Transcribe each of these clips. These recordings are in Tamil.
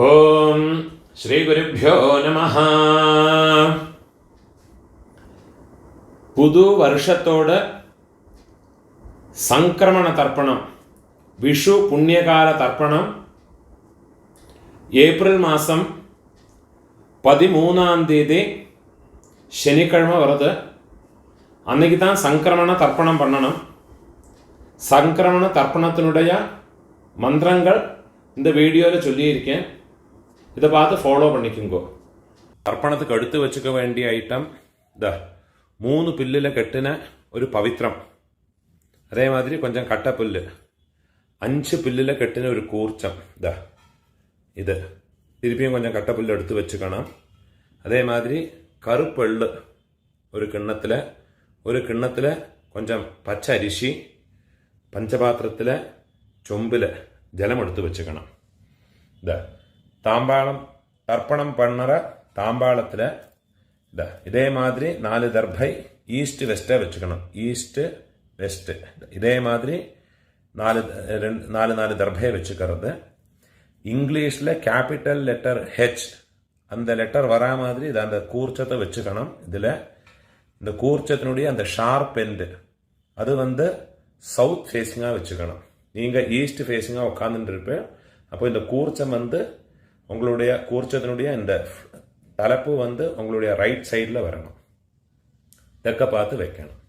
ഓം ശ്രീ ഗുരുഭ്യോ നമഃ. പുതുവർഷത്തോട് സംക്രമണ തർപ്പണം, വിഷു പുണ്യകാല തർപ്പണം ഏപ്രിൽ മാസം 13 ശനിക്കിഴமை வருது. அன்னைக்கு தான் சங்கிரமண தர்ப்பணம் பண்ணணும். சங்கிரமண தர்ப்பணத்தினுடைய மந்திரங்கள் இந்த வீடியோவில் சொல்லியிருக்கேன். இதை பார்த்து ஃபாலோ பண்ணிக்கோங்க. தர்ப்பணத்துக்கு எடுத்து வச்சுக்க வேண்டிய ஐட்டம் இந்த 3 பில்லில் கட்டின ஒரு பவித்திரம், அதே மாதிரி கொஞ்சம் கட்டப்புல்லு, 5 பில்லில் கட்டின ஒரு கூர்ச்சம், இது திருப்பியும் கொஞ்சம் கட்டப்புல்லு எடுத்து வச்சுக்கணும். அதே மாதிரி கருப்பெள்ளு ஒரு கிண்ணத்தில் கொஞ்சம் பச்சை அரிசி, பஞ்சபாத்திரத்தில் சொம்பில் ஜலம் எடுத்து வச்சுக்கணும். தாம்பாளம் தர்ப்பணம் பண்ணுற தாம்பாளத்தில் இதே மாதிரி 4 தர்பை ஈஸ்ட் வெஸ்ட்டாக வச்சுக்கணும். ஈஸ்ட்டு வெஸ்ட்டு இதே மாதிரி 4 தர்பையை வச்சுக்கிறது. இங்கிலீஷில் கேபிட்டல் லெட்டர் ஹெச், அந்த லெட்டர் வரா மாதிரி இதை அந்த கூர்ச்சத்தை வச்சுக்கணும். இதில் இந்த கூர்ச்சத்தினுடைய அந்த ஷார்ப் எண்டு அது சவுத் ஃபேஸிங்காக வச்சுக்கணும். நீங்கள் ஈஸ்ட் ஃபேஸிங்காக உட்காந்துட்டு அப்போ இந்த கூர்ச்சம் உங்களுடைய கூர்ச்சத்தினுடைய இந்த தலைப்பு உங்களுடைய ரைட் சைடில் வரணும், தெற்க பார்த்து வைக்கணும்.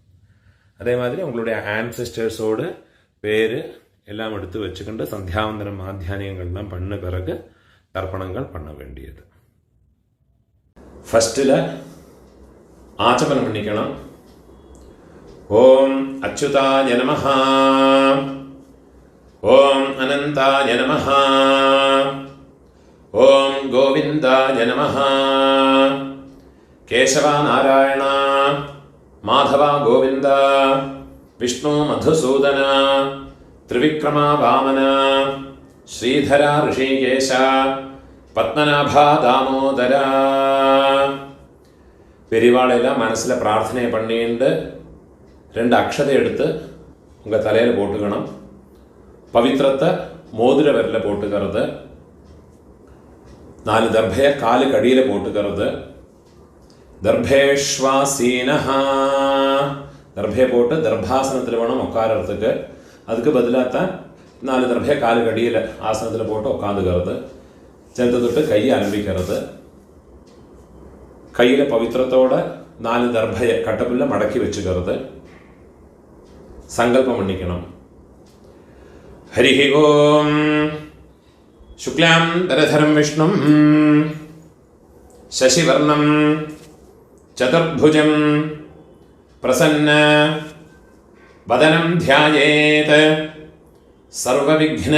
அதே மாதிரி உங்களுடைய ஆன்சிஸ்டர்ஸோடு பேர் எல்லாம் எடுத்து வச்சுக்கிட்டு சந்தியாவந்தனம் மாத்தியானியங்கள்லாம் பண்ண பிறகு தர்ப்பணங்கள் பண்ண வேண்டியது. ஃபஸ்ட்டில் ஆச்சமனம் பண்ணிக்கணும். ஓம் அச்சுதாய நமஹ, ஓம் அனந்தாய நமஹ, ஓம் கோவிந்தாய நமஹ, கேசவா நாராயண மாதவா கோவிந்த, விஷ்ணு மதுசூதன, திரிவிக்ரமா வாமன, ஸ்ரீதரா ரிஷிகேஷ, பத்மநாபா தாமோதரா. பெரியவாளெல்லாம் மனசில் பிரார்த்தனை பண்ணிட்டு 2 அக்ஷதை எடுத்து உங்கள் தலையில் போட்டுக்கணும். பவித்திரத்தை மோதிர விரலில் போட்டுக்கிறது. 4 தர்பையை காலுக்கு அடியில் போட்டுக்கிறது. தர்பேஷ்வாசீனஹா, தர்பையை போட்டு தர்பாசனத்தில் வேணும் உட்காரத்துக்கு. அதுக்கு பதிலாக தான் 4 தர்பையை காலுக்கு அடியில் ஆசனத்தில் போட்டு உட்காந்துக்கிறது. சேர்த்து தொட்டு கையை ஆரம்பிக்கிறது. கையில் பவித்திரத்தோட 4 தர்பையை கட்டப்புல்ல மடக்கி வச்சுக்கிறது. சங்கல்பம் பண்ணிக்கணும். ஹரிஹி ஓம் சுக்லாம் தரதரம் விஷ்ணும் சசிவர்ணம் சதுர்புஜம் பிரசன்ன வதனம் தியாயேத் சர்வவிக்ன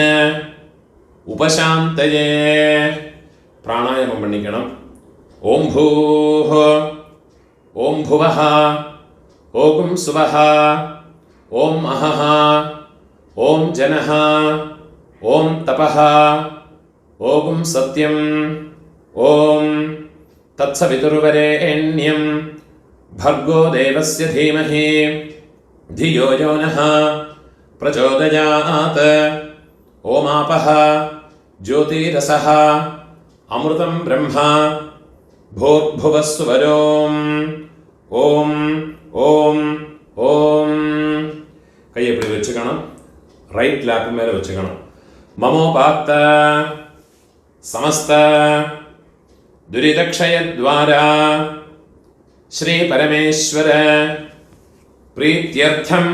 உபசாந்தயே. பிராணாயாமம் பண்ணிக்கணும். ஓம் பூஹ, ஓம் புவஹ, ஓம் சுவஹ, ஓம் அஹஹ, ஓம் ஜனஹ, ஓம் தபஹ, ஓம் சத்யம், ஓம் தத்சவிதுர்வரேண்யம் भर्गो देवस्य धीमहि धियो यो नः प्रचोदयात्. ओमापः ज्योतिरसः अमृतं ब्रह्म भूर्भुवस्सुवरों. ओम ओम ओम. கையை இப்படி வச்சுக்கணும். ரைட் லேப் மேலே வச்சுக்கணும். மமோபாத்த சமஸ்த துரிதக்ஷயத்வாரா ஸ்ரீ பரமேஸ்வர பிரீத்யர்த்தம்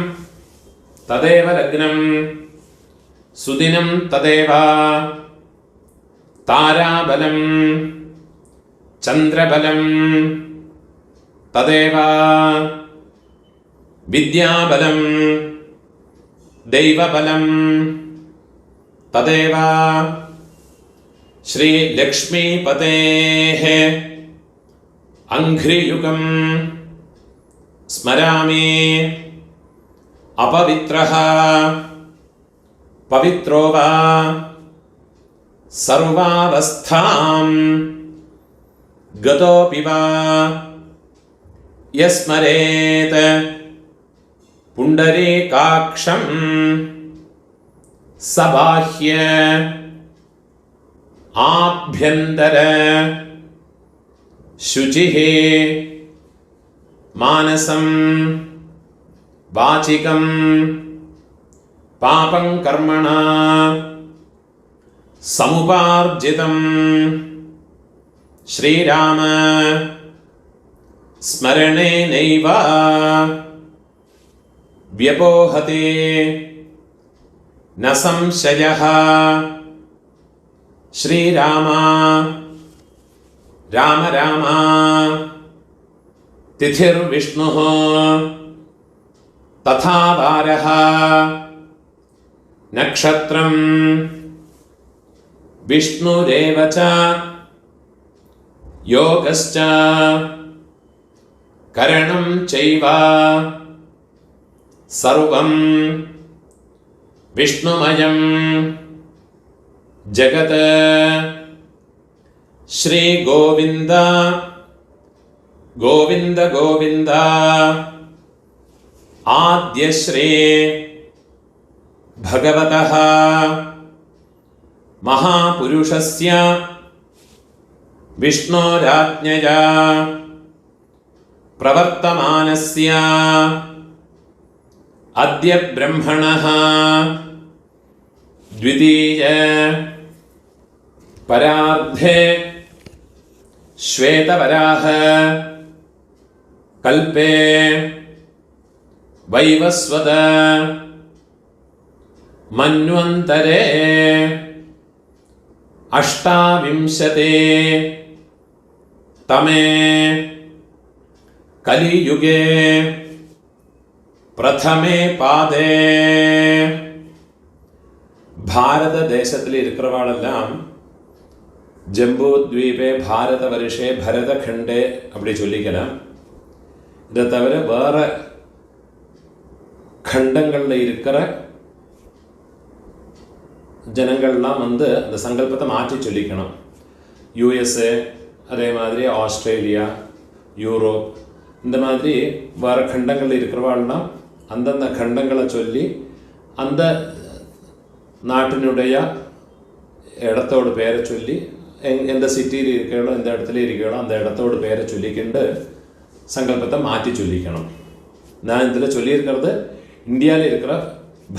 ததேவ லக்னம் சுதினம் ததேவ தாராபலம் சந்திரபலம் ததேவ வித்யாபலம் தெய்வபலம் ததேவ ஸ்ரீ லக்ஷ்மீபதேஹ அங்க்ரியுகம் ஸ்மராமி. அபவித்ரஹ பவித்ரோ வா சர்வாவஸ்தாம் கதோபி வா யஸ்மரேத் புண்டரீகாக்ஷம் சபாஹ்ய ആഭ്യന്തര ശുചിഃ മാനസം വാചികം പാപം കർമ്മണ സമുപാർജിതം ശ്രീരാമ സ്മരണേനൈവ വ്യപോഹതേ ന സംശയഃ. ശ്രീരാമ രാമ രാമ തിഥിർവിഷ്ണുഃ തഥാ വാരഃ നക്ഷത്രം വിഷ്ണുരേവ ച യോഗശ്ച കരണം ചൈവ സർവം വിഷ്ണുമയം ജഗത്. ശ്രീ ഗോവിന്ദ ഗോവിന്ദ ഗോവിന്ദ. ആദ്യശ്രീ ഭഗവതഃ മഹാപുരുഷസ്യ വിഷ്ണോരാജ്ഞയാ പ്രവർത്തമാനസ്യ അദ്യ ബ്രഹ്മണഃ ദ്വിതീയ പരാർദ്ധേ ശ്വേതവരാഹ കൽപേ വൈവസ്വത മന്വന്തരേ അഷ്ടാവിംശതേ തമേ കലിയുഗേ പ്രഥമേ പാദേ. ഭാരതദേശത്തിൽ இருக்கிறவாளெல்லாம் ஜம்பு த்வீபே பாரத வருஷே பரதகண்டே அப்படி சொல்லிக்கலாம். இதை தவிர வேற கண்டங்களில் இருக்கிற ஜனங்கள்லாம் வந்து அந்த சங்கல்பத்தை மாற்றி சொல்லிக்கணும். யூஎஸ்ஏ, அதே மாதிரி ஆஸ்திரேலியா, யூரோப், இந்த மாதிரி வேறு கண்டங்களில் இருக்கிறவாள்லாம் அந்தந்த கண்டங்களை சொல்லி அந்த நாட்டினுடைய இடத்தோட பேரை சொல்லி எந்த சிட்டியில் இருக்கிறோ எந்த இடத்துல இருக்கிறோ அந்த இடத்தோட பேரை சொல்லிக்கிண்டு சங்கல்பத்தை மாற்றி சொல்லிக்கணும். நான் இதில் சொல்லியிருக்கிறது இந்தியாவில் இருக்கிற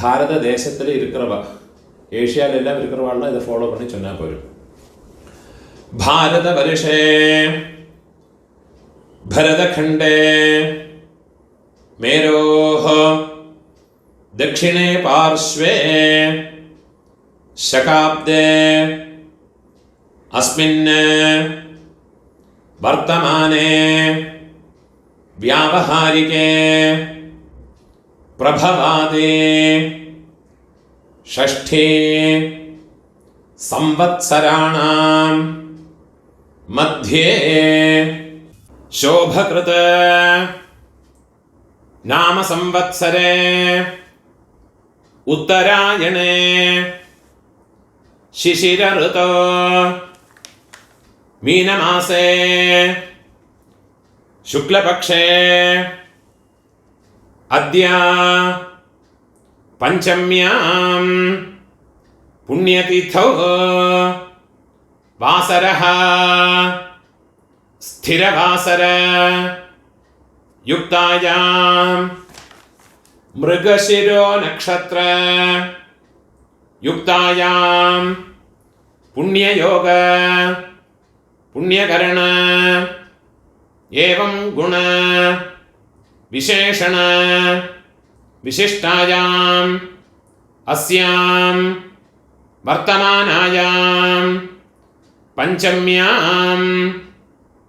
பாரத தேசத்தில் இருக்கிறவா, ஏஷியாவில் எல்லாம் இருக்கிறவாள்லாம் இதை ஃபாலோ பண்ணி சொன்னால் போயிடும். பாரத வருஷே भरतखंडे मेरोः दक्षिणे पार्श्वे शकाब्दे अस्मिन् वर्तमाने व्यावहारिके प्रभवादे षष्ठे संवत्सराणां मध्ये शोभकृत नाम संवत्सरे उत्तरायणे शिशिर ऋतो मीनमासे शुक्लपक्षे अद्य पंचम्यां पुण्यतिथौ वासरः स्थिरवासर युक्तायां मृगशिरो नक्षत्र युक्तायां पुण्ययोग पुण्यकरण एवं गुण विशेषण विशिष्टायां अस्यां वर्तमानायां पंचम्यां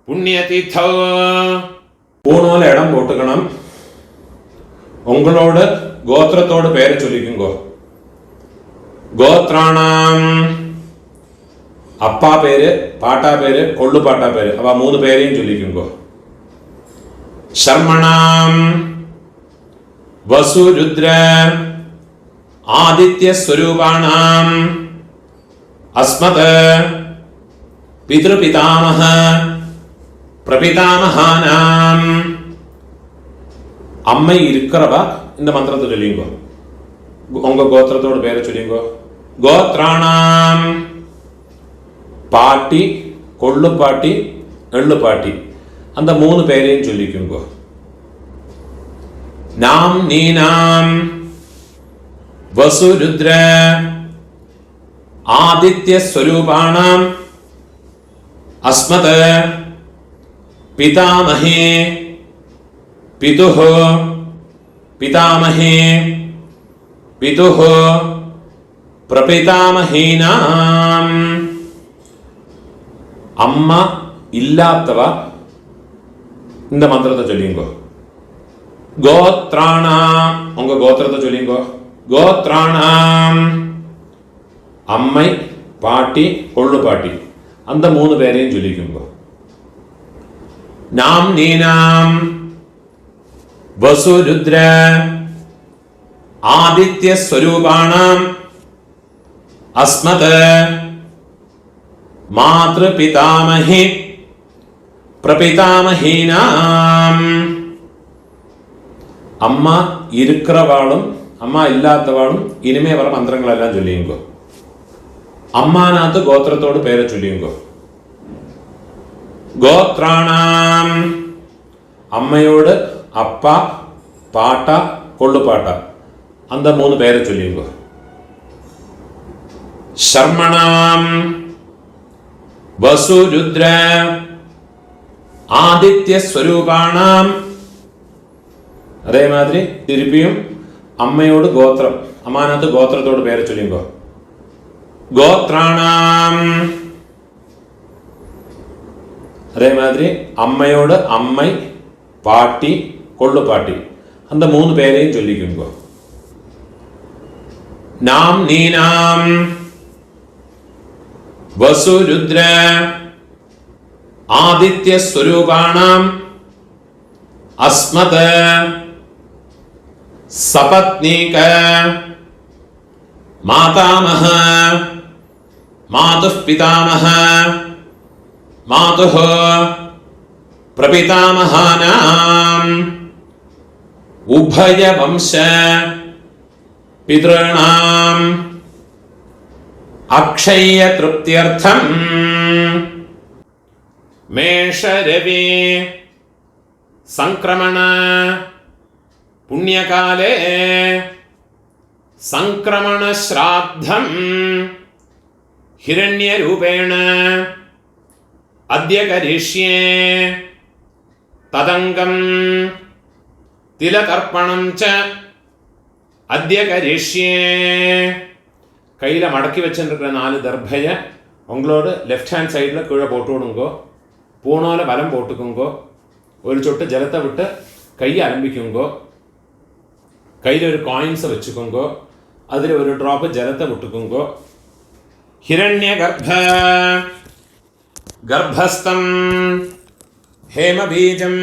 புண்ணியதீர்த்தோ. பூணூல இடம் போட்டுக்கணும். உங்களோட கோத்திரத்தோட பேரை சொல்லிக்குங்கோ. கோத்ராணாம் அப்பா பேரு, பாட்டா பேரு, கொள்ளு பாட்டா பேரு, அவ 3 பேரையும் சொல்லிக்குங்கோ. சர்மணாம் வசு ருத்ர ஆதித்ய ஸ்வரூபாணாம் அஸ்மத் பித்ருபிதாமஹ பிரபிதாமஹானாம். அம்மை இருக்கிறவா இந்த மந்திரத்தை சொல்லிங்கோ. உங்க கோத்திரத்தோட பேரை சொல்லிங்கோ. கோத்ராணாம் பாட்டி, கொள்ளுப்பாட்டி, எள்ளுப்பாட்டி அந்த 3 பேரையும் சொல்லிக்குங்கோ. நாம் நீனாம் வசுருத்ர ஆதித்ய ஸ்வரூபாணாம் அஸ்மத் பிதாமஹே பிதுஹ பிதாமஹே பிதுஹ பிரபிதாமஹீனாம். அம்மா இல்லாதவ இந்த மந்திரத்தை சொல்லிங்கோ. கோத்ராணாம் உங்க கோத்திரத்தை சொல்லிங்கோ. கோத்ராணாம் அம்மை, பாட்டி, கொள்ளு பாட்டி அந்த 3 பேரையும் சொல்லிக்குங்கோ. நாம் நீனாம் வசுருத்ர ஆதித்ய ஸ்வரூபாணாம் அஸ்மத் மாத்ரு பிதாமஹி பிரபிதாமஹீனாம். அம்மா இருக்கிறவாளும் அம்மா இல்லாதவாளும் இனிமே வர மந்திரங்களெல்லாம் சொல்லியுங்கோ. அம்மானாத்து கோத்திரத்தோடு பேரை சொல்லியுங்கோ. கோத்ராணாம் அம்மையோடு அப்பா, பாட்டா, கொள்ளுப்பாட்டா அந்த 3 பேரை சொல்லியுங்கோ. சர்மணாம் வசுருத்ர ஆதித்ய ஸ்வரூபாணாம். அதே மாதிரி திருப்பியும் அம்மையோடு கோத்திரம், அம்மானாத்து கோத்திரத்தோடு பேரை சொல்லிங்கோ. கோத்ராணாம் அதே மாதிரி அம்மையோடு அம்மை, பாட்டி, கொள்ளு பாட்டி அந்த 3 பேரையும் சொல்லிக்குங்கோ. நாம் நீனாம் வசுருத்ர ஆதித்ய ஸ்வரூபாணாம் அஸ்மத் சபத்னீக மாதாமஹ மாதுः பிதாமஹ மாதுः பிரபிதாமஹானாம் உபய வம்ச பித்ருணாம் அக்ஷய திருப்தியர்த்தம் மேஷரவி சங்கிரமண புண்ணியகாலே சங்கிரமண ஸ்ராத்தம் ஹிரண்யரூபேண அத்ய கரிஷ்யே ததங்கம் திலதர்ப்பணம் ச அத்ய கரிஷ்யே. கையில் மடக்கி வச்சுருக்கிற 4 தர்பையை உங்களோட லெஃப்ட் ஹேண்ட் சைடில் கீழே போட்டு விடுங்கோ. பூனோல வலம் போட்டுக்குங்கோ. ஒரு சொட்டு ஜலத்தை விட்டு கையை அலம்பிக்குங்கோ. கையில் ஒரு காயின்ஸை வச்சுக்கோங்கோ. அதில் ஒரு ட்ராப்பு ஜலத்தை விட்டுக்குங்கோ. ஹிரண்ய கர்ப்பஸ்தம் ஹேமபீஜம்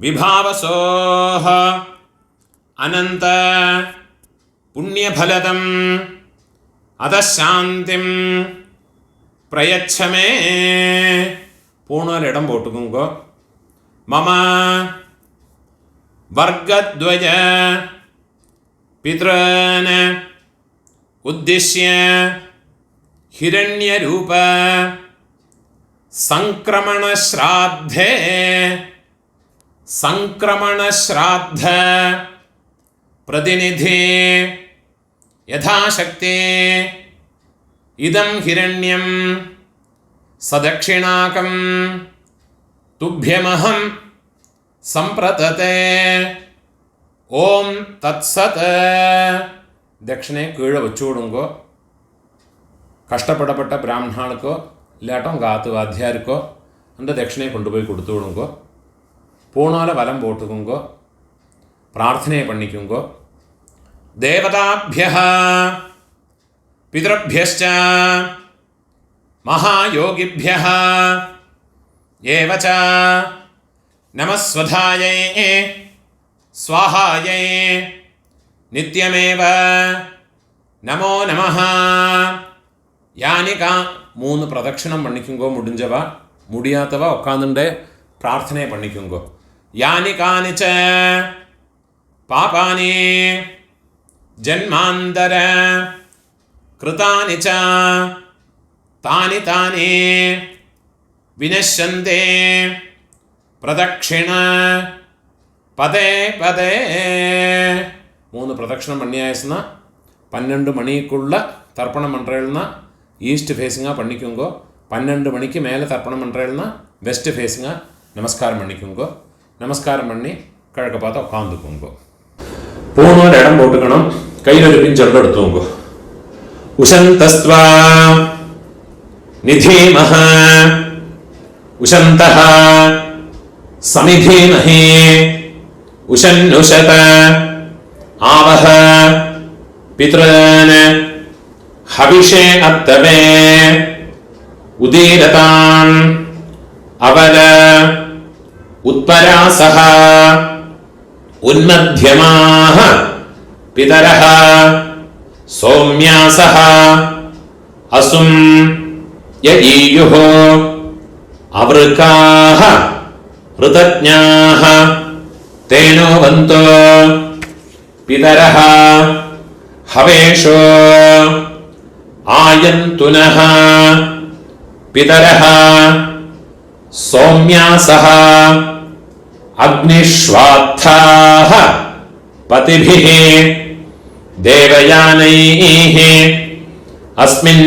விபாவசோஹ அனந்த புண்ணியபலதம் அதசாந்திம் பிரயச்சமே. பூணால் இடம் போட்டுக்குங்கோ. மம வர்க்கத்வய பித்ரன் உத்திஷ்ய ஹிரண்யரூப சங்கிரமண ஸ்ராத்தே சங்கிரமண ஸ்ராத்த பிரதிநிதி யதாசக்தி இதம் ஹிரண்யம் சதக்ஷிணாகம் துப்யமஹம் சம்பிரததே. ஓம் தத்சத். தட்சிணை கீழே வச்சு விடுங்கோ. கஷ்டப்படப்பட்ட பிராமணாளுக்கோ இல்லாட்டம் உங்கள் ஆத்து வாத்தியாருக்கோ அந்த தட்சிணையை கொண்டு போய் கொடுத்து விடுங்கோ. பூணால வலம் போட்டுக்குங்கோ. பிரார்த்தனையை பண்ணிக்குங்கோ. தேவதாபியः பிதృभ्यश्च மகாயோகிभ्यः ஏவ ச நமஸ்வதாயை ஸ்வாஹாயை நித்யமேவ நமோ நமஹ. யானிகா 3 பிரதட்சிணம் பண்ணிக்குங்கோ. முடிஞ்சவா, முடியாதவா உட்காந்துட்டே பிரார்த்தனை பண்ணிக்குங்கோ. யானி கானிச்ச பாபானி ஜன்மாந்தர கிருதானி ச താനി താനി വിനശ്യന്തേ പ്രദക്ഷിണ പദേ പദേ. 3 പ്രദക്ഷിണം பண்ணியாச்சுന്ന 12 மணிக்குள்ள தர்ப்பணம் பண்ணுறேன்னா ஈஸ்ட் ஃபேஸிங்காக பண்ணிக்கோங்கோ. 12 மணிக்கு மேலே தர்ப்பணம் பண்ணுறேன்னா வெஸ்ட் ஃபேஸிங்காக நமஸ்காரம் பண்ணிக்கோங்கோ. நமஸ்காரம் பண்ணி கிழக்க பார்த்து உட்காந்துக்கோங்கோ. போன இடம் போட்டுக்கணும். கையில் ஒரு பிஞ்சொல்ல எடுத்துவோங்கோ. உஷந்தஸ்த்வா நிதீமஹ உஷந்தஹ சமிதீமஹி உஷன்னுஷத ஆவஹ பித்ரன் ஹவிஷே அத்தவே உதீரதாம் அவர உத்பராசஹ உன்மத்யமாஹ பிதரஹ சௌம்யாசஹ அசும் யஈயுஹ அவருக்காஹ ருதஜ்ஞாஹ தேனோவந்தோ பிதரஹ ஹவேஷோ ஆயந்துனஹ பிதரஹ சௌம்யாசஹ அக்னிஷ்வாத்தாஹ பதிபிஹ தேவயானைஹ அஸ்மின்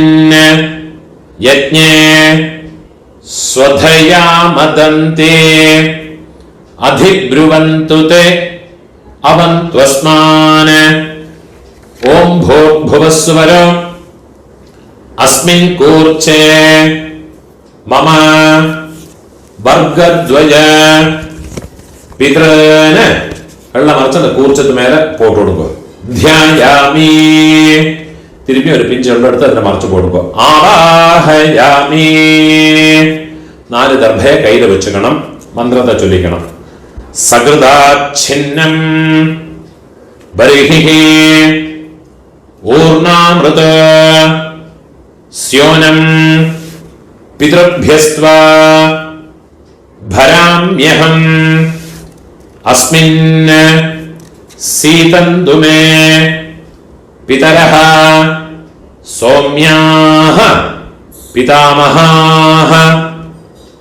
யஜ்ஞே ஸ்வதயா மதந்தே அதிப்ருவந்து தே அவந்த்வஸ்மான். ஓம் பூர்புவஸ்வர அஸ்மின் கூர்ச்சே மம வர்க்கத்வய பித்ரன். வெள்ள மறைச்சு அந்த கூர்ச்சத்து மேல போட்டு விடுங்க. தியாயாமி. திருப்பி ஒரு பிஞ்சு வெள்ள எடுத்து அதில் மறைச்சு போடுங்க. ஆவாஹயாமி. 4 தர்பையை கையில வச்சுக்கணும். மந்திரத்தை சொல்லிக்கணும். சகிருதாச்சின்னம் பரிஹி ஊர்ணாமிருத ஸ்யோனம் பித்ருभ्यस्त्वा भराम्यहम् अस्मिन् सीतन्तुमे पितरः सौम्याः पितामहाः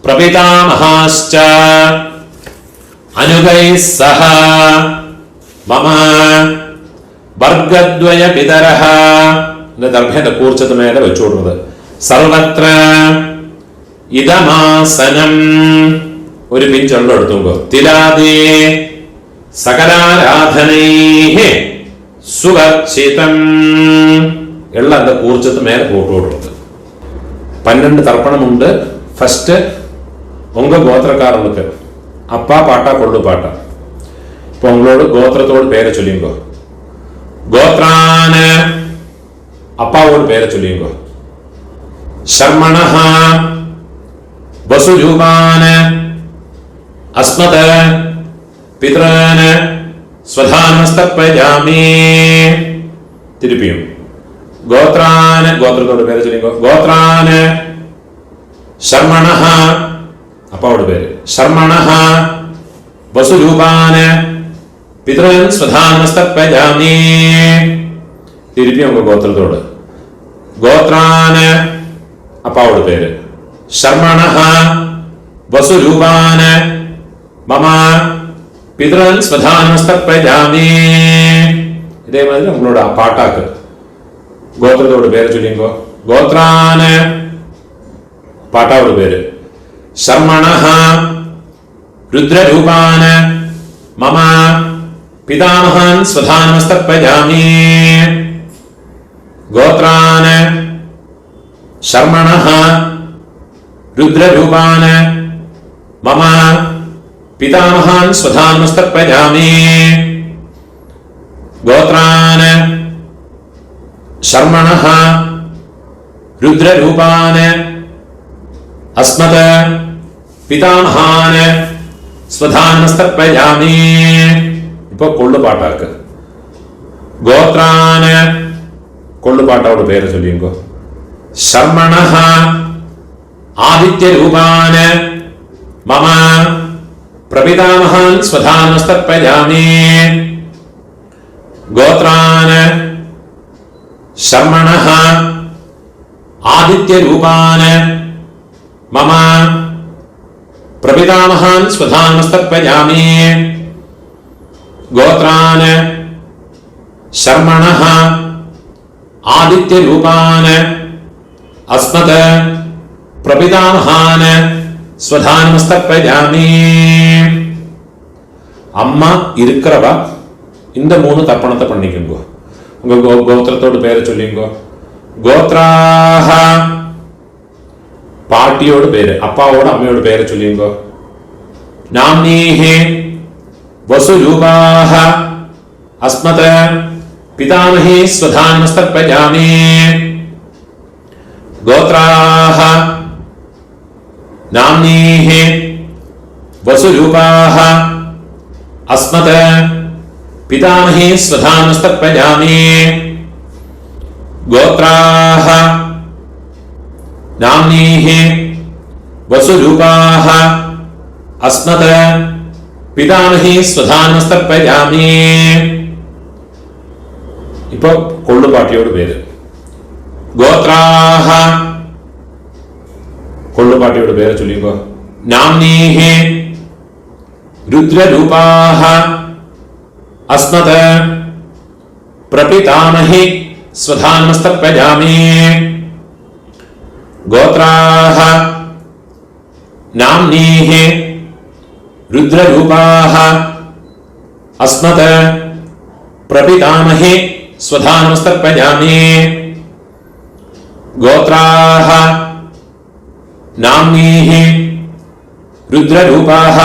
प्रपितामहाश्च अनुगैः सह मम वर्गद्वय पितरः. இந்த தர்பேத கூர்ச்சத்து மேல வச்சு விடுறது. സർവത്ര ഇദമാസനം. ഒരു പിഞ്ചെള്ളം എടുത്തുങ്കോ. തിലാദേ സകലാരാധനൈഹി സുവർച്ചിതം. എള്ള அந்த கூர்ச்சத்து மேல போட்டு விடுறது. 12 தர்ப்பணமுண்டு. ஃபர்ஸ்ட் உங்க கோத்திரக்காரர்களுக்கு அப்பா பாட்டா கொள்ளு பாட்டா. இப்போ உங்களோட கோத்திரத்தோட பேரை சொல்லிங்கோ. கோத்ரான அப்பாவோட பேரை சொல்லிங்கோ. शर्मणः वसुजूपान अस्मत् पितॄन् स्वधानमस्तर्पयामि. திருப்பியும் கோத்ரான். கோத்திரத்தோட பேரை சொல்லிங்கோ. கோத்ரான் शर्मणः அப்பாவோட பேரு. शर्मणः वसुजूपान पितॄन् स्वधानमस्तर्पयामि. திருப்பியும் உங்க கோத்திரத்தோட. கோத்ரான் அப்பாவோட பேரு. शर्मणः वसुजूपान मम पितॄन् स्वधानमस्तर्पयामि. இதே மாதிரி உங்களோட பாட்டாக்கு கோத்திரத்தோட பேரை சொல்லிங்கோ. கோத்ரான் பாட்டாவோட பேரு. शर्मणः रुद्ररूपान मम पितामहान् स्वधानमस्तर्पयामि. गोत्रान् शर्मणः रुद्ररूपान मम पितामहान् स्वधानमस्तर्पयामि. गोत्रान् शर्मणः रुद्ररूपान अस्मत् पितामहान् स्वधानमस्तर्पयामि. இப்போ கொள்ளு பாட்டாக்கு கோத்ரான் கொள்ளு பாட்டாவோட பேரை சொல்லிங்கோ. शर्मणः आदित्यरूपान मम प्रपितामहान् स्वधानमस्तर्पयामि. गोत्रान् शर्मणः आदित्यरूपान् मम प्रपितामहान् स्वधानमस्तर्पयामि गोत्रान् शर्मणः आदित्यरूपान् अस्मत् प्रपितामहान् स्वधानमस्तर्पयामि அம்மா இருக்கிறவ இந்த 3 தர்ப்பணத்தை பண்ணிக்கோங்க. உங்க கோத்திரத்தோட பேரை சொல்லிங்கோ. கோத்ராஹ பாட்டியோட பேரு, அப்பாவோட அம்மையோட பேரை சொல்லிங்கோ. நாம்னீஹி வசுரூபாஹ அஸ்மத் பிதாமஹி ஸ்வதானமஸ்தர்ப்பயாமி கோத்ராஹ நாம்னீஹி வசுரூபாஹ अस्मत् पितामही स्वधानमस्तर्पयामि गोत्राः नाम्नीः वसुरूपाः अस्मत् पितामही स्वधानमस्तर्पयामि இப்போ கொள்ளுப்பாட்டியோட பேரு கோத்ராஹ கொள்ளுப்பாட்டியோட பேரை சொல்லிக்கோ. நாம்னீஹி रुद्ररूपाः अस्मत् प्रपितामहि स्वधानमस्तर्पयामि गोत्राः नाम्नीः रुद्ररूपाः अस्मत् प्रपितामहि स्वधानमस्तर्पयामि गोत्राः नाम्नीः रुद्ररूपाः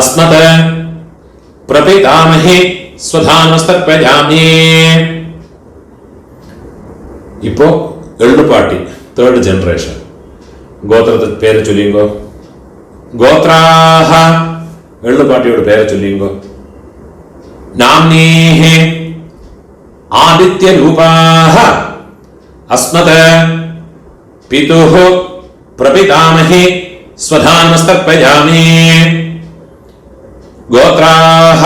अस्मत् प्रपितामहि स्वधानमस्तर्पयामि இப்போ எள்ளுப்பாட்டி தேர்ட் ஜெனரேஷன் கோத்திரத்து பேரை சொல்லிங்கோ. கோத்ராஹ எள்ளுப்பாட்டியோட பேரை சொல்லிங்கோ. நாம்னீஹி ஆதித்யரூபாஹ அஸ்மத் பிதுஹ பிரபிதாமஹி ஸ்வதானமஸ்தர்ப்பயாமி गोत्राः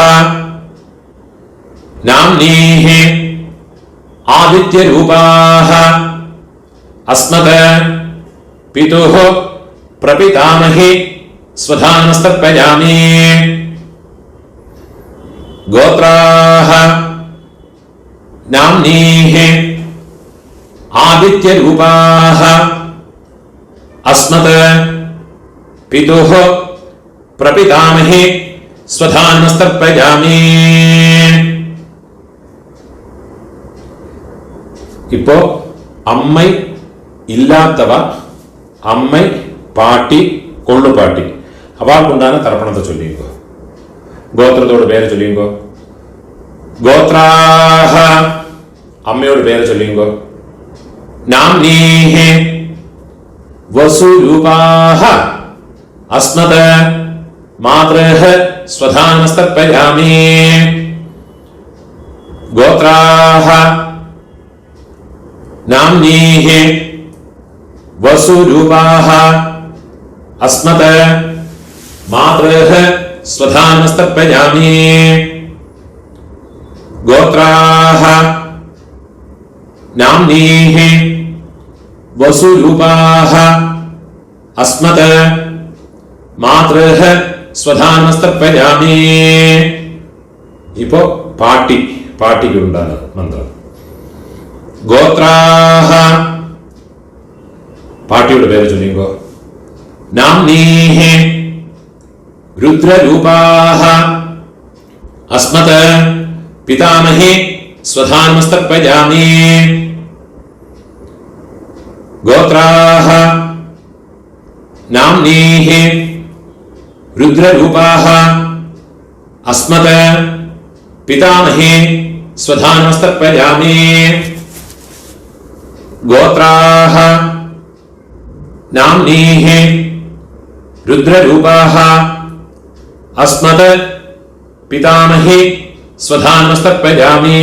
नाम्नीः आदित्यरूपाः अस्मत् पितुः प्रपितामहि स्वधानमस्तर्पयामि गोत्राः नाम्नीः आदित्यरूपाः अस्मत् पितुः प्रपितामहि स्वधानमस्तर्पयामि இப்போ அம்மை இல்லாதவ அம்மை பாட்டி கொள்ளு பாட்டி அவளுக்கு உண்டான தர்ப்பணத்தை சொல்லிங்கோ. கோத்திரத்தோட பேரை சொல்லிங்கோ. கோத்ராஹ அம்மையோட பேரை சொல்லிங்கோ. நாம்னீஹி வசுரூபாஹ अस्मत् मातृः स्वधानमस्तर्पयामि गोत्राः नाम्नीः वसुरूपाः अस्मत् मातृः स्वधानमस्तर्पयामि गोत्राः नाम्नीः वसुरूपाः अस्मत् मातृः स्वधानमस्तर्पयामि இப்போ பாட்டிக்கு உண்டான மந்திரம். கோத்ராஹ பாட்டியோட பேரை சொல்லிங்கோ. நாம்னீஹி रुद्ररूपाः अस्मत् पितामहि स्वधानमस्तर्पयामि गोत्राः नाम्नीः रुद्ररूपाः अस्मत् पितामहि स्वधानमस्तर्पयामि गोत्राः नाम्नीः रुद्ररूपाः अस्मत् पितामहि स्वधानमस्तर्पयामि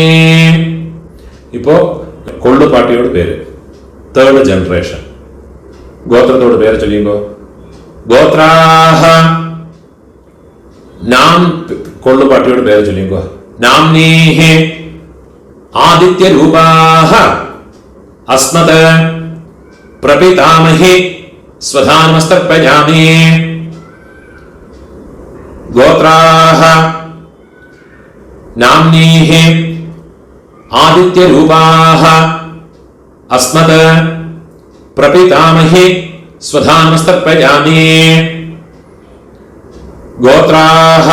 இப்போ கொள்ளு பாட்டியோட பேரு தேர்ட் ஜெனரேஷன். கோத்திரத்தோட பேரை சொல்லிங்கோ. கோத்ராஹ நாம் கொள்ளு பாட்டியோட பேரை சொல்லிங்கோ. நாம்னீஹி ஆதித்யரூபாஹ अस्मत् प्रपितामही स्वधानमस्तर्पयामि। गोत्राः नाम्नीः आदित्यरूपाः अस्मत् प्रपितामही स्वधानमस्तर्पयामि। गोत्राः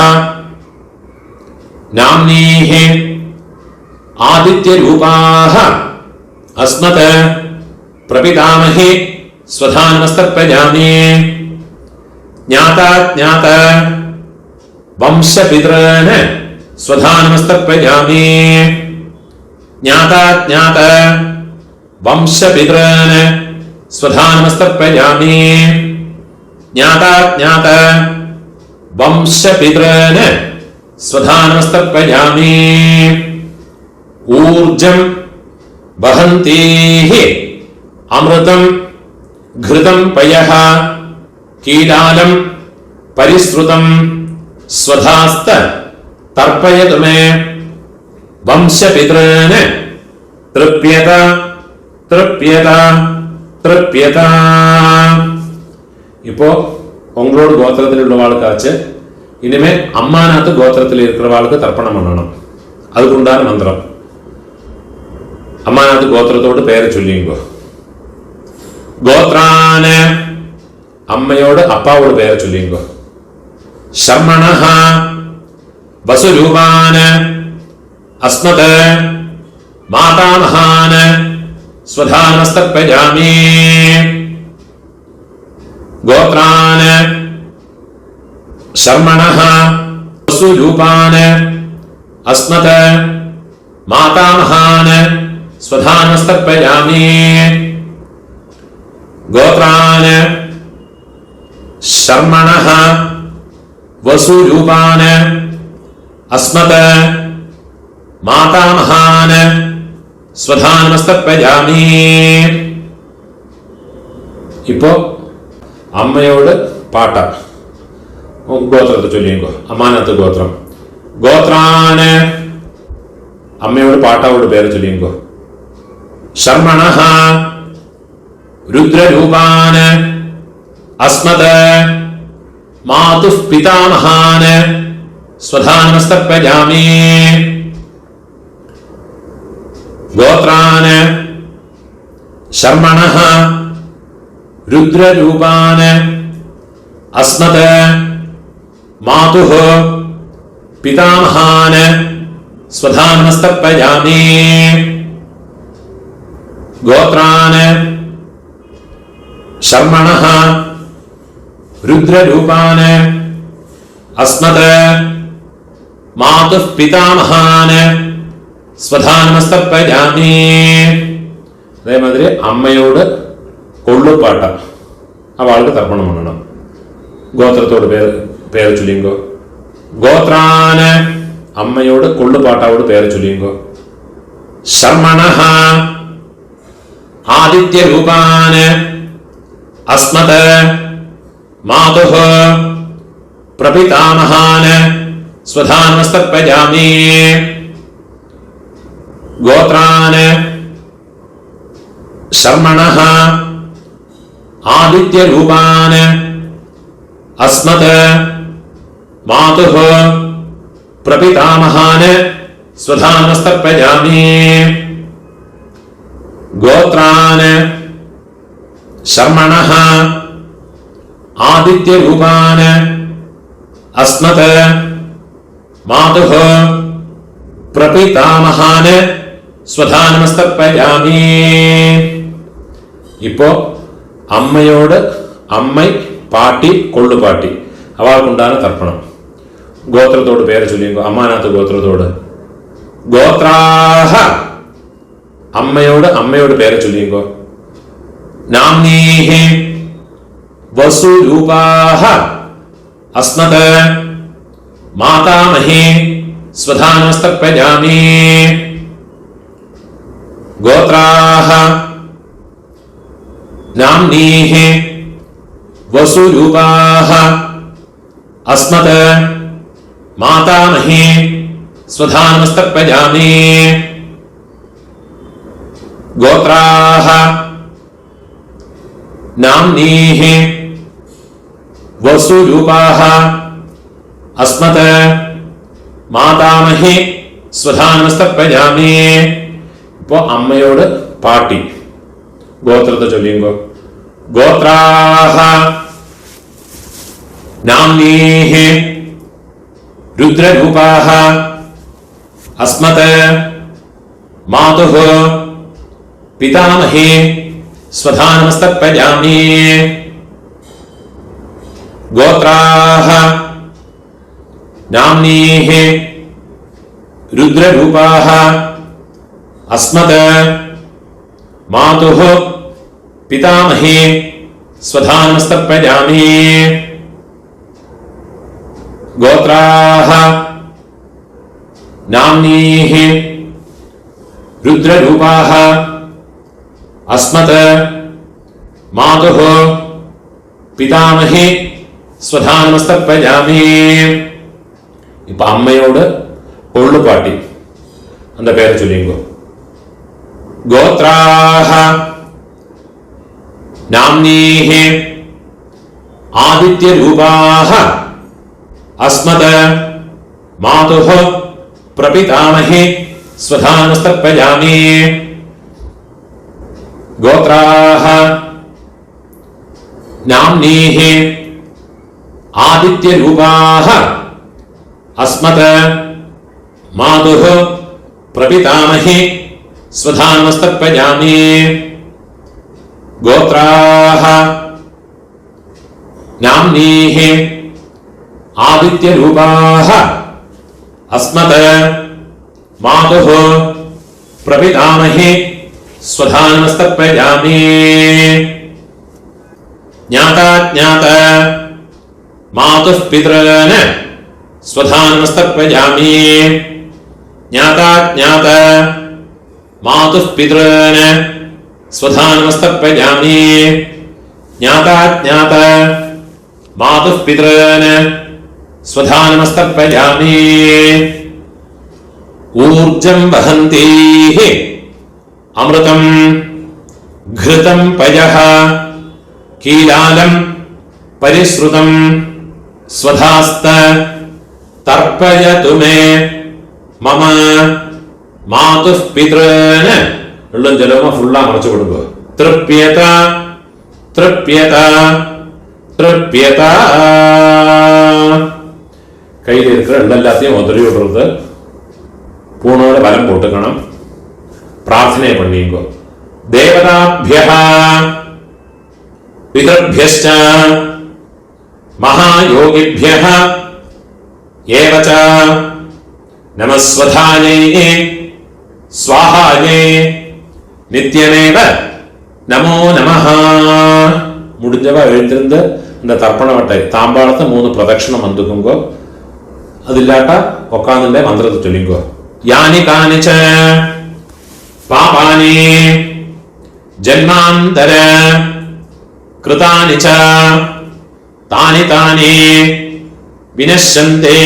नाम्नीः आदित्यरूपाः अस्मत् प्रपितामही स्वधानमस्तर्पयामि। ज्ञाता ज्ञात वंशपितॄन् स्वधानमस्तर्पयामि। ज्ञाता ज्ञात वंशपितॄन् स्वधानमस्तर्पयामि। ज्ञाता ज्ञात वंशपितॄन् स्वधानमस्तर्पयामि। ऊर्जं वहन्तीः अमृतं घृतं पयः कीलालं परिसृतं स्वधास्त तर्पयतु मे। वंशपितॄन् तृप्यत तृप्यत तृप्यत। இப்போ உங்களோட கோத்திரத்தில் உள்ளவாளுக்காச்சு இனிமே அம்மாநாத்து கோத்திரத்தில் இருக்கிறவாளுக்கு தர்ப்பணம் பண்ணணும். அதுக்கு உண்டான மந்திரம். அம்மாநாத்து கோத்திரத்தோடு பெயரை சொல்லிங்கோ. கோத்ரான அம்மையோடு அப்பாவோட பெயரை சொல்லிங்கோ. சர்மணஹ வசுரூபான அஸ்மத் மாதாமகான ஸ்வதானமஸ்தர்ப்பயாமி. गोत्रान शर्मणः वसुरूपान अस्मत् मातामहान स्वधानमस्तर्पयामि। गोत्रान शर्मणः वसुरूपान अस्मत् मातामहान स्वधानमस्तर्पयामि. இப்போ അമ്മയോട് പാട്ട ഗോത്രത്തെ ചൊല്ലിക്കോ. അമ്മാനത്ത് ഗോത്രം. ഗോത്രാന് അമ്മയോട് പാട്ടാവോട് പേര് ചൊല്ലിക്കോ. ശർമണഃ രുദ്രരൂപാന് അസ്മത് മാതുഃ പിതാമഹാന് സ്വധാനമസ്തർപ്പയാമി. ഗോത്രാന് ശർമണഃ രുദ്രരൂപാൻ അസ്മത് മാതുഃ പിതാമഹാൻ സ്വധാനമസ്തർപ്പയാമി. ഗോത്രാൻ ശർമണഃ രുദ്രരൂപാൻ അസ്മത് മാതുഃ പിതാമഹാൻ സ്വധാനമസ്തർപ്പയാമി. അതേമാതിരി അമ്മയോട് കൊള്ളുപാട്ട അവൾക്ക് തർപ്പണം பண்ணணும். ഗോത്രത്തോട് പേര് ചൊല്ലിങ്കോ. ഗോത്രാന് അമ്മയോട് കൊള്ളുപാട്ടാവോട് പേര് ചൊല്ലിങ്കോ. ശർമണഃ ആദിത്യരൂപാന് അസ്മത് മാതുഃ പ്രപിതാമഹാന് സ്വധാനമസ്തർപ്പയാമി. ഗോത്രാന് ശർമണഃ ആദിത്യരൂപാൻ അസ്മത് മാതുഃ പ്രപിതാമഹാൻ സ്വധാനമസ്തർപ്പയാമി. ഗോത്രാൻ ശർമണഃ ആദിത്യരൂപാൻ അസ്മത് മാതുഃ പ്രപിതാമഹാൻ സ്വധാനമസ്തർപ്പയാമി. ഇപ്പോ അമ്മയോട് അമ്മൈ പാട്ടി കൊള്ളുപാട്ടി അവൾക്കുണ്ടാണ് തർപ്പണം. ഗോത്രത്തോട് പേര് ചൊല്ലിങ്കോ. അമ്മാനാത്ത് ഗോത്രത്തോട്. ഗോത്രാഹ അമ്മയോട് പേര് ചൊല്ലിങ്കോ. നാംനീഹി വസുരൂപാഹ അസ്മത് മാതാമഹി സ്വധാനമസ്തർപ്പയാമി. ഗോത്രാഹ നാംനീഹി വസുരൂപാഹ അസ്മത് മാതാമഹി സ്വധാനമസ്തർപ്പയാമി. गोत्राः नाम्नीः वसुरूपाः अस्मत् मातामही स्वधानमस्तर्पयामि. ഇപ്പോ അമ്മയോട് പാട്ടി ഗോത്രത്തെ ചൊല്ലിയുമ്പോ ഗോത്രാഹ നാംനീഃ രുദ്രരൂപാഹ അസ്മത് മാതുഃ പിതാമഹേ സ്വധാനമസ്തർപ്പയാമി. ഗോത്രാഹ നാംനീഃ രുദ്രരൂപാഹ अस्मत् मातुः पितामहे स्वधानमस्तर्पयामि. गोत्राः नाम्नीः रुद्ररूपाः अस्मत् मातुः पितामहे स्वधानमस्तर्पयामि. ഇപ്പൊ അമ്മയോട് ഒള്ളുപാട്ടി அந்த പേര് ചൊല്ലിങ്കോ. गोत्राः नाम्नीः आदित्यरूपाः अस्मत् मातुः प्रपितामहे स्वधानमस्तर्पयामि. गोत्राः नाम्नीः आदित्यरूपाः अस्मत् मातुः प्रपितामहे स्वधानमस्तर्पयामि. गोत्राः नाम्नीः आदित्यरूपाः अस्मत् मातुः प्रपितामहे स्वधानमस्तर्पयामि. ज्ञाता ज्ञात मातुः पितॄन् स्वधानमस्तर्पयामि. ज्ञाता ज्ञात मातुः पितॄन् स्वधानमस्तर्पयामि. ज्ञाता ज्ञात मातुः पितॄन् स्वधानमस्तर्पयामि. ऊर्जं वहन्तीः अमृतं घृतं पयः कीलालं परिश्रुतं स्वधास्त तर्पयतु मे मम मातुः पितॄन्. വെള്ളം ജലമോ ഫുള്ളാ മറച്ചു കൊടുക്കുക. തൃപ്യത തൃപ്യത തൃപ്യത. കയ്യിൽ இருக்கிற എല്ലാத்தையும் உதறி விடுறது. பூணோட பலம் போட்டுக்கணும். பிரார்த்தனை பண்ணிங்கோ. தேவதாभ्यः पितृभ्यश्च महायोगिभ्यः एव च नमस्वधायै स्वाहायै नित्यमेव नमो नमः. முடிஞ்சவா எழுந்திருந்து இந்த தர்ப்பண வட்டை தாம்பாளத்தை 3 பிரதட்சணம் வந்துக்குங்கோ. അതില്ലാട്ട ഒക്കാന്നിന്റെ മന്ത്രത്തെ ചൊല്ലിക്കോ. യാനി കാനിച പാപാനി ജന്മാന്തര കൃതാനി ച താനി താനി വിനശ്യന്തെ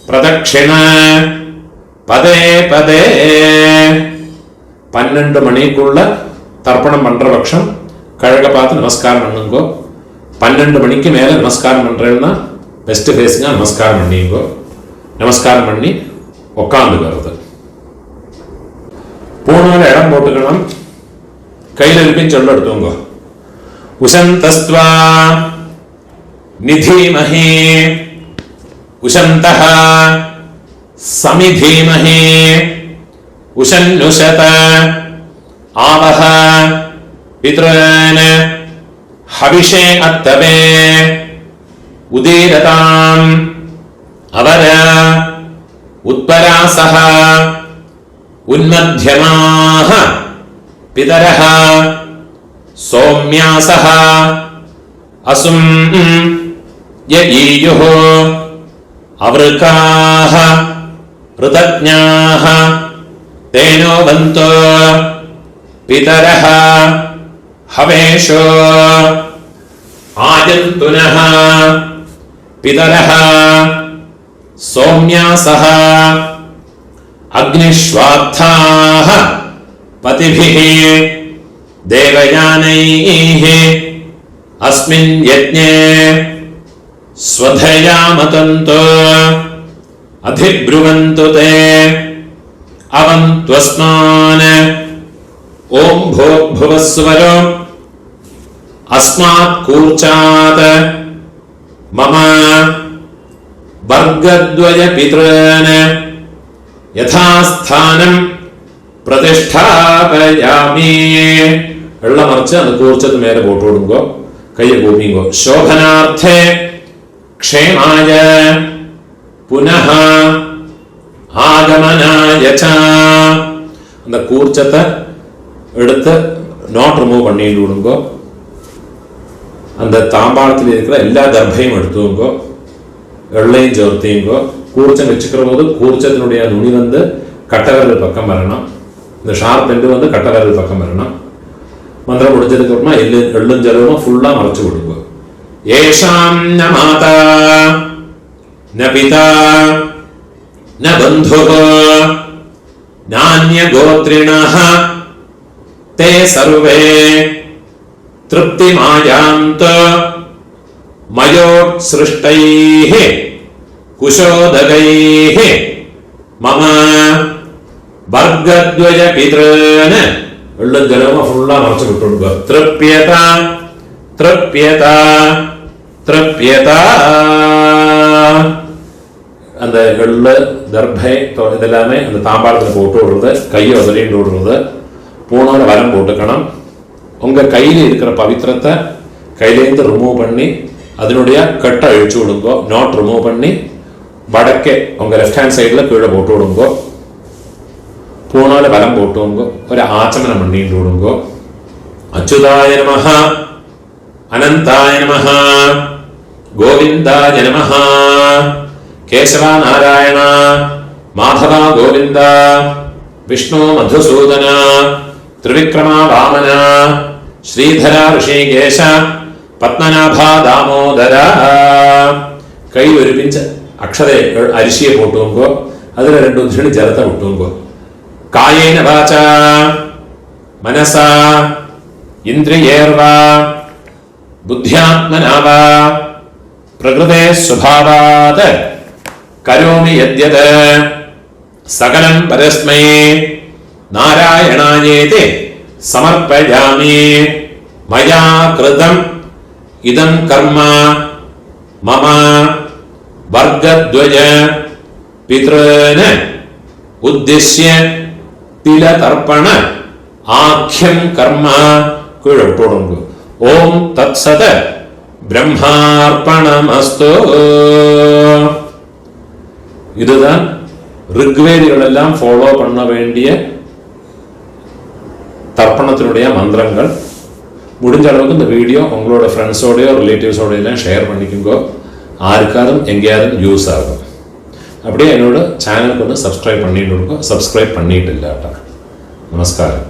പ്രദക്ഷിണ പദേ പദേ. 12 மணிக்குள்ள தர்ப்பணம் பண்ற பட்சம் கழக பார்த்து நமஸ்காரம் பண்ணுங்கோ. 12 மணிக்கு மேல நமஸ்காரம் பண்றேன்னா வெஸ்ட் ஃபேஸிங்கா நமஸ்காரம் பண்ணிங்கோ. நமஸ்காரம் பண்ணி உக்காந்துக்கிறது. பூணோட இடம் போட்டுக்கணும். கையில் இருப்பின் சொல்ல எடுத்துங்க. உசந்தஸ்த்வா நிதீமஹி உசந்தஹ சமிதீமஹி உஷன்னுஷத आवह पितॄन् हविषे अत्तवे उदीरताम् अवर उत्परासः उन्मध्यमाः पितरः सौम्यासः असुं ययीयुः अवृकाः ऋतज्ञाः तेनो वन्तो पितरः हवेशो आयन्तुनः पितरः सौम्यासः अग्निश्वात्थाः पतिभिः देवयानैः अस्मिन् यज्ञे स्वधया मतन्तो अधिब्रुवन्तु ते अवन्त्वस्मान् ॐ भोग्भुवस्वरो अस्मात् कूर्चात् मम वर्गद्वय पितॄन् യഥാസ്ഥാനം പ്രതിഷ്ഠാപയാമി. വെള്ളമറിച്ച് അത് കൂർച്ചത്ത് മേലെ പോട്ട് കൊടുങ്കോ, കയ്യെ കൂപ്പിങ്കോ. ശോഭനാർത്ഥേ ക്ഷേമായ പുനഃ ആഗമനായ ച. அந்த கூர்ச்சத்தை எடுத்து நாட் ரிமூவ் பண்ணிட்டு விடுங்கோ. அந்த தாம்பாளத்தில் இருக்கிற எல்லா தர்பையும் எடுத்துங்கோ, வெள்ளையும் சேர்த்தீங்கோ. கூர்ச்சம் வச்சுக்கிற போது கூர்ச்சத்தினுடைய நுனி வந்து கட்டவிரல் பக்கம் வரணும், இந்த ஷார்ப் எண்டு வந்து கட்டவிரல் பக்கம் வரணும். மந்திரம் முடிஞ்சதுக்கு அப்புறமா எள்ளும் ஜலமும் ஃபுல்லா மறைச்சு விடுங்க. ஏஷாம் ந மாதா ந பிதா ந பந்துः நான்ய கோத்ரிணः தே சர்வே திருப்திமாயாந்த் மயோத்ஸ்ருஷ்டைः குஷோதகைः மம வர்க்கத்வய பித்ருன். வெள்ளும் ஜலமும் ஃபுல்லா மறைச்சு விட்டுடுங்க. திருப்யத திருப்யத திருப்யத. அந்த வெள்ளு தர்பை இதெல்லாமே அந்த தாம்பாளத்தில் போட்டு விடுறது, கையை உதறிட்டு விடுறது. பூனோட வரம் போட்டுக்கணும். உங்க கையில் இருக்கிற பவித்திரத்தை கையிலேருந்து ரிமூவ் பண்ணி அதனுடைய கட்டை அழிச்சு விடுங்கோ. நாட் ரிமூவ் பண்ணி வடக்கே உங்க லெஃப்ட் ஹேண்ட் சைடில் கீழே போட்டு விடுங்கோ. பூனோட வரம் போட்டுவோங்கோ. ஒரு ஆச்சமனம் பண்ணிட்டு விடுங்கோ. அச்சுதாய நமஹ அனந்தாய நமஹ கோவிந்தாய நமஹ கேசவா நாராயண மாதவா கோவிந்த விஷ்ணு மதுசூதன திரிவிக்ரமா வாமன ஸ்ரீதரா ഋഷികേശ പത്മനാഭ ദാമോദര. കയ്യിൽ ഒരു പിഞ്ച് അക്ഷര അരിശിയെ പൊട്ടുമ്പോ അതിൽ 2 ഉദ്ധരണി ജലത്തെ വിട്ടുമ്പോ. കായേന വാച മനസ ഇന്ദ്രിയേർവ ബുദ്ധ്യാത്മനാവ പ്രകൃതേ സ്വഭാവാത് കരോമി യദ്യത് സകലം പരസ്മൈ നാരായണായേതി സമർപ്പയാമി. മയാ കൃതം ഇദം കർമ്മ മമ വർഗദ്വയ പിതॄന് ഉദ്ദിശ്യ തിലതർപ്പണ ആഖ്യം കർമ്മ കീഴൊട്ടുടങ്ങും. ഓം തത്സത് பிரம்மார்ப்பணமஸ்து. இதுதான் ரிக்வேதிகள் எல்லாம் ஃபாலோ பண்ண வேண்டிய தர்ப்பணத்தினுடைய மந்திரங்கள். முடிஞ்ச அளவுக்கு இந்த வீடியோ உங்களோட ஃப்ரெண்ட்ஸோடையோ ரிலேட்டிவ்ஸோடையோ எல்லாம் ஷேர் பண்ணிக்கோங்க. ஆருக்காரும் எங்கேயாரும் யூஸ் ஆகும். அப்படியே என்னோட சேனலுக்கு வந்து சப்ஸ்கிரைப் பண்ணிட்டு இருக்கோம். சப்ஸ்கிரைப் பண்ணிட்டு இல்லாட்டா. நமஸ்காரம்.